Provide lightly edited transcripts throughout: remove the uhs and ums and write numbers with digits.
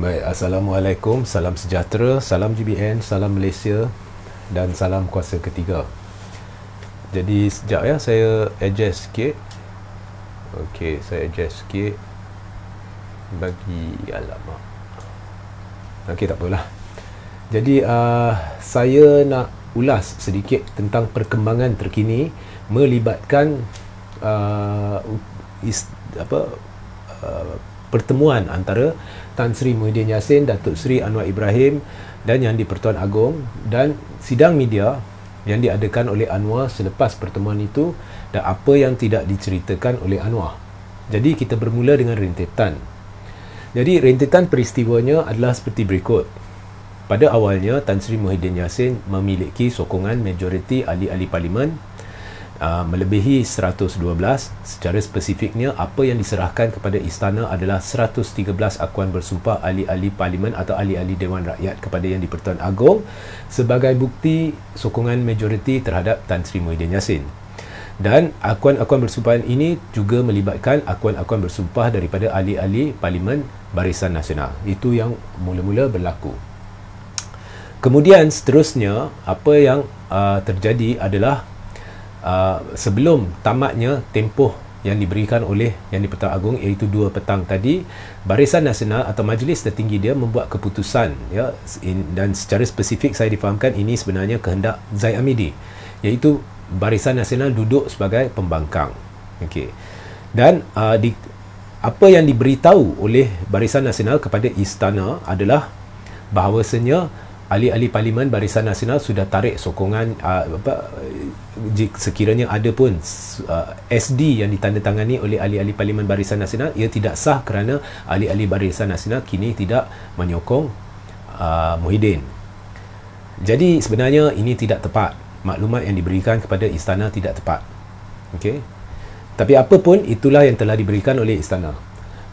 Baik, Assalamualaikum, salam sejahtera, salam GBN, salam Malaysia dan salam kuasa ketiga. Jadi sekejap ya, saya adjust sikit. Okey, saya adjust sikit bagi alamak. Okey, tak apalah. Jadi saya nak ulas sedikit tentang perkembangan terkini melibatkan pertemuan antara Tan Sri Muhyiddin Yassin, Datuk Seri Anwar Ibrahim dan Yang di-Pertuan Agong, dan sidang media yang diadakan oleh Anwar selepas pertemuan itu dan apa yang tidak diceritakan oleh Anwar. Jadi kita bermula dengan rentetan. Jadi rentetan peristiwanya adalah seperti berikut. Pada awalnya Tan Sri Muhyiddin Yassin memiliki sokongan majoriti ahli-ahli parlimen melebihi 112. Secara spesifiknya, apa yang diserahkan kepada istana adalah 113 akuan bersumpah ahli-ahli parlimen atau ahli-ahli Dewan Rakyat kepada Yang di-Pertuan Agong sebagai bukti sokongan majoriti terhadap Tan Sri Muhyiddin Yassin. Dan akuan-akuan bersumpahan ini juga melibatkan akuan-akuan bersumpah daripada ahli-ahli parlimen Barisan Nasional. Itu yang mula-mula berlaku. Kemudian seterusnya, apa yang terjadi adalah sebelum tamatnya tempoh yang diberikan oleh Yang di-Pertuan Agong, iaitu 2 petang tadi, Barisan Nasional atau majlis tertinggi dia membuat keputusan, ya, dan secara spesifik saya difahamkan ini sebenarnya kehendak Zaid Amidi, iaitu Barisan Nasional duduk sebagai pembangkang. Okey. Dan apa yang diberitahu oleh Barisan Nasional kepada istana adalah bahawasanya ahli-ahli parlimen Barisan Nasional sudah tarik sokongan sekiranya ada pun SD yang ditandatangani oleh ahli-ahli parlimen Barisan Nasional, ia tidak sah kerana ahli-ahli Barisan Nasional kini tidak menyokong Muhyiddin. Jadi sebenarnya ini tidak tepat. Maklumat yang diberikan kepada istana tidak tepat. Okey. Tapi apa pun itulah yang telah diberikan oleh istana.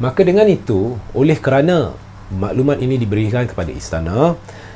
Maka dengan itu, oleh kerana maklumat ini diberikan kepada istana,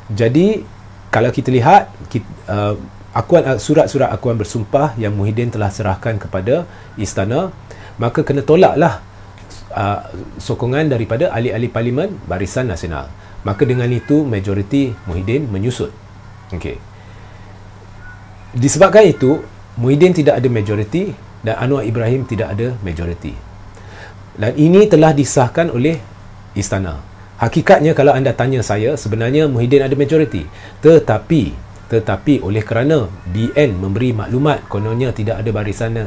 jadi kalau kita lihat surat-surat akuan bersumpah yang Muhyiddin telah serahkan kepada istana, maka kena tolaklah sokongan daripada ahli-ahli parlimen Barisan Nasional. Maka dengan itu majoriti Muhyiddin menyusut. Okey. Disebabkan itu, Muhyiddin tidak ada majoriti dan Anwar Ibrahim tidak ada majoriti. Dan ini telah disahkan oleh istana. Hakikatnya kalau anda tanya saya, sebenarnya Muhyiddin ada majoriti. Tetapi oleh kerana BN memberi maklumat kononnya tidak ada barisan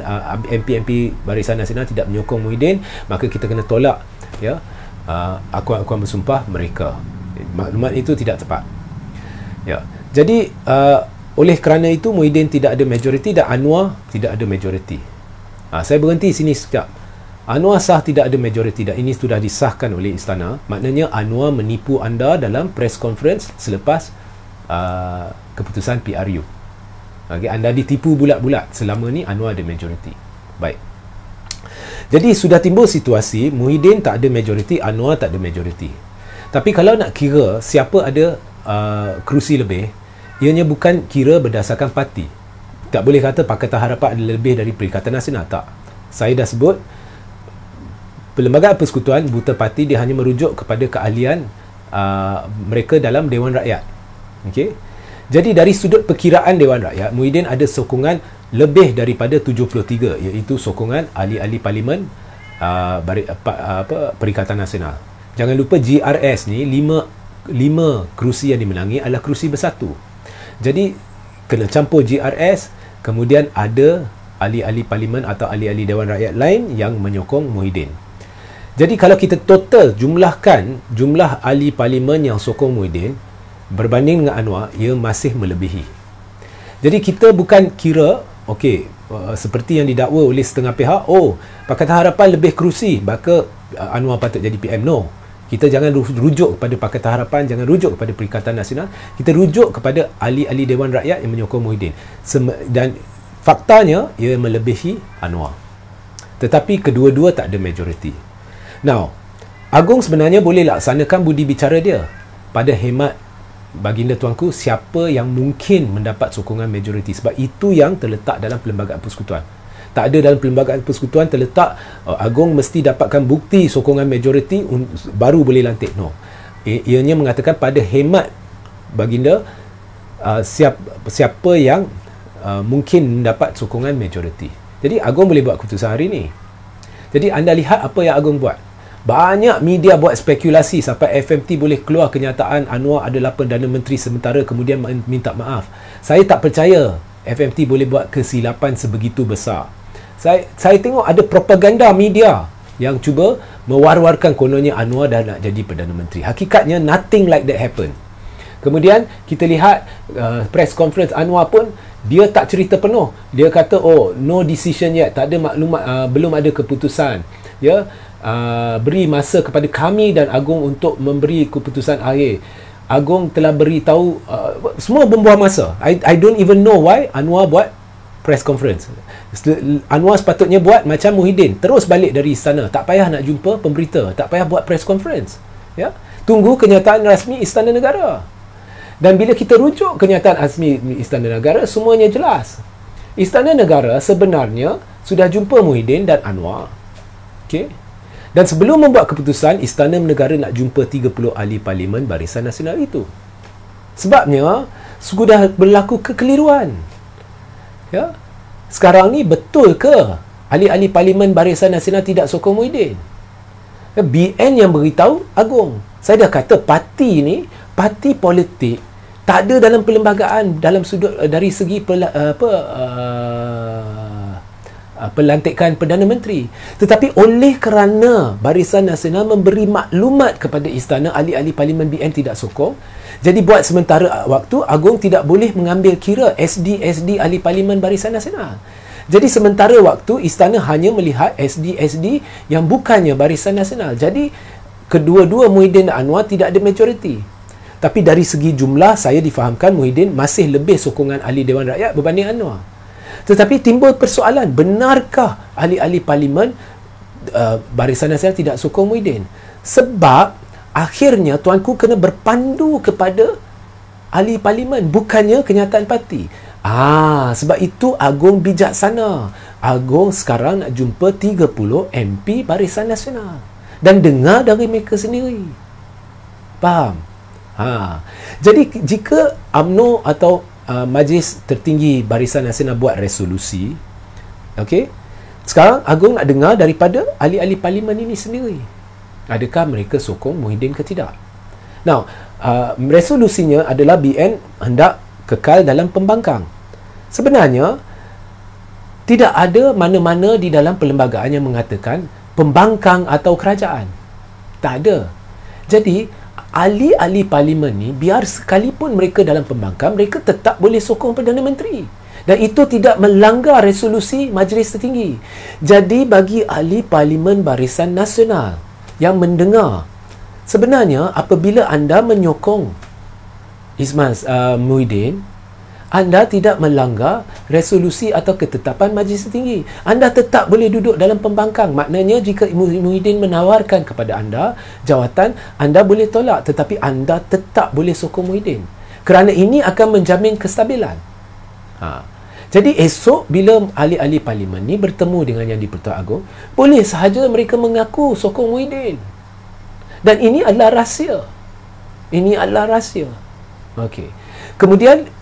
MP-MP Barisan Nasional tidak menyokong Muhyiddin, maka kita kena tolak, ya, akuan-akuan bersumpah mereka. Maklumat itu tidak tepat. Ya. Jadi oleh kerana itu Muhyiddin tidak ada majoriti dan Anwar tidak ada majoriti. Saya berhenti sini sekejap. Anwar sah tidak ada majoriti dan ini sudah disahkan oleh istana. Maknanya Anwar menipu anda dalam press conference selepas keputusan PRU. Okay, anda ditipu bulat-bulat. Selama ni Anwar ada majoriti. Baik. Jadi sudah timbul situasi Muhyiddin tak ada majoriti, Anwar tak ada majoriti. Tapi kalau nak kira siapa ada kerusi lebih, ianya bukan kira berdasarkan parti. Tak boleh kata Pakatan Harapan ada lebih dari Perikatan Nasional. Tak. Saya dah sebut Perlembagaan Persekutuan buta parti, dia hanya merujuk kepada keahlian mereka dalam Dewan Rakyat. Okey. Jadi dari sudut perkiraan Dewan Rakyat, Muhyiddin ada sokongan lebih daripada 73, iaitu sokongan ahli-ahli parlimen Perikatan Nasional. Jangan lupa GRS ni 5 kerusi yang dimenangi adalah kerusi bersatu. Jadi kena campur GRS, kemudian ada ahli-ahli parlimen atau ahli-ahli Dewan Rakyat lain yang menyokong Muhyiddin. Jadi kalau kita total jumlahkan jumlah ahli parlimen yang sokong Muhyiddin berbanding dengan Anwar, ia masih melebihi. Jadi kita bukan kira seperti yang didakwa oleh setengah pihak, Pakatan Harapan lebih kerusi maka Anwar patut jadi PM. No. Kita jangan rujuk kepada Pakatan Harapan, jangan rujuk kepada Perikatan Nasional. Kita rujuk kepada ahli-ahli Dewan Rakyat yang menyokong Muhyiddin. Dan faktanya ia melebihi Anwar. Tetapi kedua-dua tak ada majoriti. Now, Agong sebenarnya boleh laksanakan budi bicara dia. Pada hemat baginda tuanku, siapa yang mungkin mendapat sokongan majoriti, sebab itu yang terletak dalam Perlembagaan Persekutuan. Tak ada dalam Perlembagaan Persekutuan terletak Agong mesti dapatkan bukti sokongan majoriti baru boleh lantik. No. Ianya mengatakan pada hemat baginda, siapa yang mungkin mendapat sokongan majoriti. Jadi Agong boleh buat keputusan hari ni. Jadi anda lihat apa yang Agong buat. Banyak media buat spekulasi sampai FMT boleh keluar kenyataan Anwar adalah Perdana Menteri sementara kemudian minta maaf. Saya tak percaya FMT boleh buat kesilapan sebegitu besar. Saya tengok ada propaganda media yang cuba mewar-warkan kononnya Anwar dah nak jadi Perdana Menteri. Hakikatnya nothing like that happen. Kemudian kita lihat press conference Anwar pun dia tak cerita penuh. Dia kata no decision yet, tak ada maklumat, belum ada keputusan. Ya, beri masa kepada kami dan Agong untuk memberi keputusan akhir. Agong telah beritahu semua membuang masa. I don't even know why Anwar buat press conference. Anwar sepatutnya buat macam Muhyiddin, terus balik dari istana, tak payah nak jumpa pemberita, tak payah buat press conference. Ya, tunggu kenyataan rasmi Istana Negara. Dan bila kita rujuk kenyataan rasmi Istana Negara, semuanya jelas. Istana Negara sebenarnya sudah jumpa Muhyiddin dan Anwar. Okey. Dan sebelum membuat keputusan, Istana Negara nak jumpa 30 ahli parlimen Barisan Nasional itu. Sebabnya sudah berlaku kekeliruan. Ya. Sekarang ni betul ke ahli-ahli parlimen Barisan Nasional tidak sokong Muhyiddin? BN yang beritahu Agong. Saya dah kata parti ni, parti politik tak ada dalam perlembagaan dalam sudut dari segi pelantikan Perdana Menteri. Tetapi oleh kerana Barisan Nasional memberi maklumat kepada istana ahli-ahli parlimen BN tidak sokong, jadi buat sementara waktu Agong tidak boleh mengambil kira SD ahli parlimen Barisan Nasional. Jadi sementara waktu istana hanya melihat SD yang bukannya Barisan Nasional. Jadi kedua-dua Muhyiddin dan Anwar tidak ada majoriti. Tapi dari segi jumlah saya difahamkan Muhyiddin masih lebih sokongan ahli Dewan Rakyat berbanding Anwar. Tetapi timbul persoalan, benarkah ahli-ahli parlimen Barisan Nasional tidak sokong Muhyiddin? Sebab akhirnya tuanku kena berpandu kepada ahli parlimen, bukannya kenyataan parti. Sebab itu Agong bijaksana. Agong sekarang nak jumpa 30 MP Barisan Nasional dan dengar dari mereka sendiri. Faham? Jadi jika UMNO atau Majlis Tertinggi Barisan Nasional buat resolusi, okey, sekarang Agong nak dengar daripada ahli-ahli parlimen ini sendiri. Adakah mereka sokong Muhyiddin ke tidak? Now, resolusinya adalah BN hendak kekal dalam pembangkang. Sebenarnya tidak ada mana-mana di dalam perlembagaan yang mengatakan pembangkang atau kerajaan. Tak ada. Jadi ahli-ahli parlimen ni biar sekalipun mereka dalam pembangkang, mereka tetap boleh sokong Perdana Menteri. Dan itu tidak melanggar resolusi Majlis Tertinggi. Jadi bagi ahli parlimen Barisan Nasional yang mendengar, sebenarnya apabila anda menyokong Muhyiddin, anda tidak melanggar resolusi atau ketetapan Majlis Tertinggi. Anda tetap boleh duduk dalam pembangkang. Maknanya jika Muhyiddin menawarkan kepada anda jawatan, anda boleh tolak, tetapi anda tetap boleh sokong Muhyiddin. Kerana ini akan menjamin kestabilan. Jadi esok bila ahli-ahli parlimen ni bertemu dengan Yang di-Pertuan Agong, boleh sahaja mereka mengaku sokong Muhyiddin. Dan ini adalah rahsia. Ini adalah rahsia. Okey. Kemudian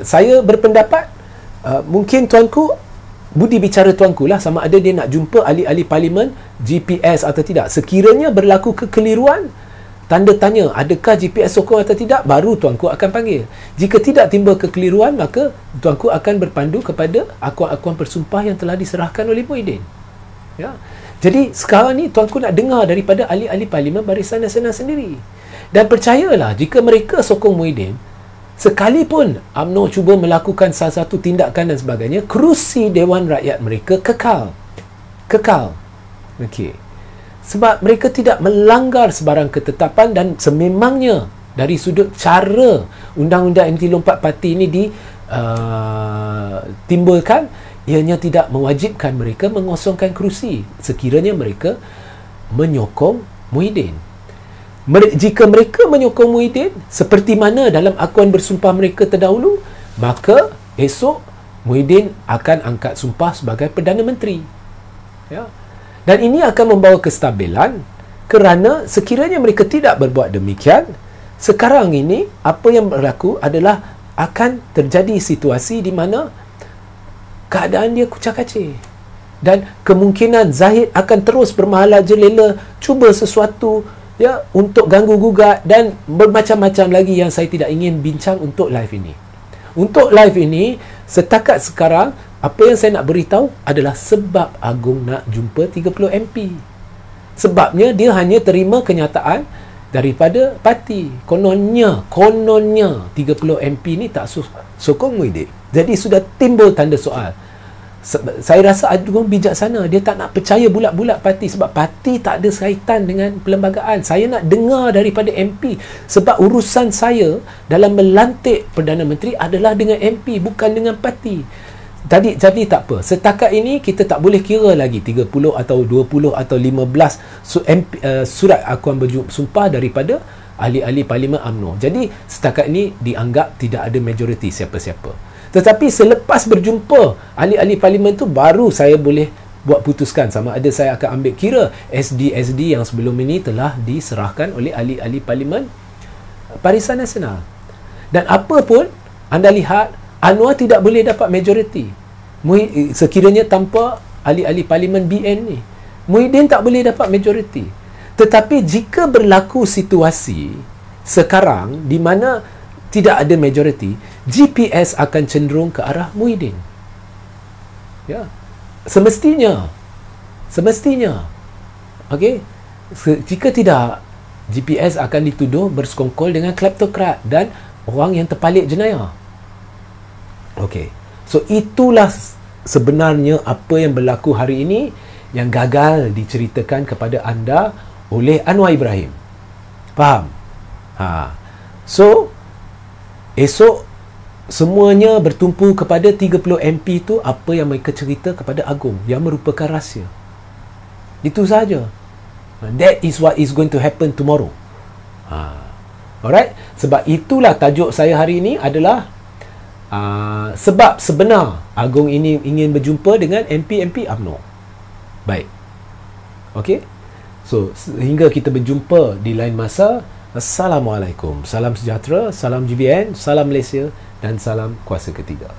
saya berpendapat mungkin tuanku, budi bicara tuanku lah, sama ada dia nak jumpa ahli-ahli parlimen GPS atau tidak. Sekiranya berlaku kekeliruan, tanda tanya adakah GPS sokong atau tidak, baru tuanku akan panggil. Jika tidak timbul kekeliruan, maka tuanku akan berpandu kepada akuan-akuan bersumpah yang telah diserahkan oleh Muhyiddin. Ya. Jadi sekarang ni tuanku nak dengar daripada ahli-ahli parlimen Barisan Nasional sendiri. Dan percayalah, jika mereka sokong Muhyiddin, sekalipun UMNO cuba melakukan salah satu tindakan dan sebagainya, kerusi Dewan Rakyat mereka kekal. Okey. Sebab mereka tidak melanggar sebarang ketetapan dan sememangnya dari sudut cara Undang-Undang Anti Lompat Parti ini ditimbulkan, ianya tidak mewajibkan mereka mengosongkan kerusi sekiranya mereka menyokong Muhyiddin. Jika mereka menyokong Muhyiddin seperti mana dalam akuan bersumpah mereka terdahulu, maka esok Muhyiddin akan angkat sumpah sebagai Perdana Menteri. Ya. Dan ini akan membawa kestabilan Kerana sekiranya mereka tidak berbuat demikian, sekarang ini apa yang berlaku adalah akan terjadi situasi di mana keadaan dia kucak-kacir. Dan kemungkinan Zahid akan terus bermahala jelela cuba sesuatu ya untuk ganggu gugat dan bermacam-macam lagi yang saya tidak ingin bincang untuk live ini. Untuk live ini, setakat sekarang apa yang saya nak beritahu adalah sebab Agong nak jumpa 30 MP. Sebabnya dia hanya terima kenyataan daripada parti. Kononnya 30 MP ni tak sokong Muhyiddin. Jadi sudah timbul tanda soal. Saya rasa Agong bijaksana, dia tak nak percaya bulat-bulat parti, sebab parti tak ada kaitan dengan perlembagaan. Saya nak dengar daripada MP, sebab urusan saya dalam melantik Perdana Menteri adalah dengan MP, bukan dengan parti. Jadi tak apa, setakat ini kita tak boleh kira lagi 30 atau 20 atau 15 surat akuan bersumpah daripada ahli-ahli Parlimen UMNO. Jadi setakat ini dianggap tidak ada majoriti siapa-siapa. Tetapi selepas berjumpa ahli-ahli parlimen tu, baru saya boleh buat putuskan sama ada saya akan ambil kira SD yang sebelum ini telah diserahkan oleh ahli-ahli parlimen Barisan Nasional. Dan apa pun anda lihat, Anwar tidak boleh dapat majoriti sekiranya tanpa ahli-ahli parlimen BN ni. Muhyiddin tak boleh dapat majoriti. Tetapi jika berlaku situasi sekarang di mana tidak ada majoriti, GPS akan cenderung ke arah Muhyiddin. Ya. Semestinya. Okey. Jika tidak, GPS akan dituduh bersekongkol dengan kleptokrat dan orang yang terpalit jenayah. Okey. So itulah sebenarnya apa yang berlaku hari ini yang gagal diceritakan kepada anda oleh Anwar Ibrahim. Faham? So esok semuanya bertumpu kepada 30 MP tu, apa yang mereka cerita kepada Agong yang merupakan rahsia. Itu saja. That is what is going to happen tomorrow. Alright? Sebab itulah tajuk saya hari ini adalah sebab sebenar Agong ini ingin berjumpa dengan MP-MP UMNO. Baik. Okey? So, sehingga kita berjumpa di lain masa. Assalamualaikum. Salam sejahtera, salam GBN, salam Malaysia dan salam kuasa ketiga.